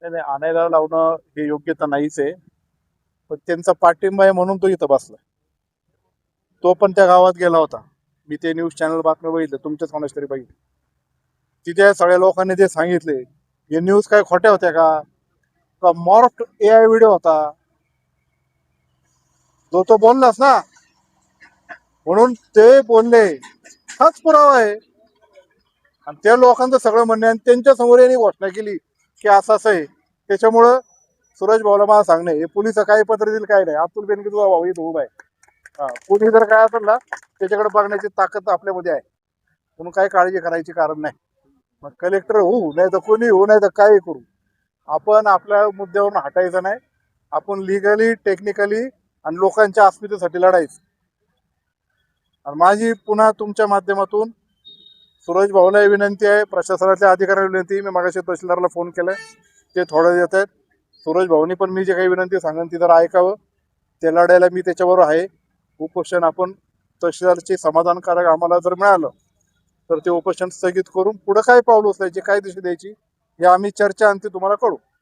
नाही आणायला लावणं हे योग्य तर नाहीच आहे. पण त्यांचा पाठिंबा आहे म्हणून तो इथं बसला. तो पण त्या गावात गेला होता. मी ते न्यूज चॅनल बातम्या बघितले, तुमच्याच कोणाच तरी बघितले. तिथे सगळ्या लोकांनी ते सांगितले, हे न्यूज काय खोट्या होत्या का मॉर्फ AI व्हिडिओ होता. जो तो बोललास ना, म्हणून ते बोलले हाच पुरावा आहे. आणि त्या लोकांचं सगळं म्हणणं आणि त्यांच्या समोर यांनी घोषणा केली की असं असं आहे. त्याच्यामुळं सूरज भाऊला मला सांगणे, हे पोलिस काही पत्र दिलं काय नाही. अब्दुल बेनके तुझा भाऊ इथं उभा आहे. कोणी जर काय असेल ना त्याच्याकडे बघण्याची ताकद आपल्यामध्ये आहे, म्हणून काही काळजी करायची कारण नाही. मग कलेक्टर होऊ नाही तर कोणी होऊ नाही तर काही करू, आपण आपल्या मुद्द्यावरून हटायचं नाही. आपण लिगली टेक्निकली आणि लोकांच्या अस्मितेसाठी लढायचं. आणि माझी पुन्हा तुमच्या माध्यमातून सूरज भाऊला विनंती आहे, प्रशासनातल्या अधिकाऱ्यांना विनंती. मी मागाशी तहसीलदारला फोन केलाय, ते थोडं देत आहेत. सूरज भाऊनी पण मी जे काही विनंती सांगेन ती जरा ऐकावं. ते लढायला मी त्याच्याबरोबर आहे. उपोषण आपण तहसीलदारचे समाधानकारक आम्हाला जर मिळालं तर ते उपोषण स्थगित करून पुढे काय पाऊल उचलायचे, काय दिशा द्यायची, हे आम्ही चर्चा अंती तुम्हाला कळू.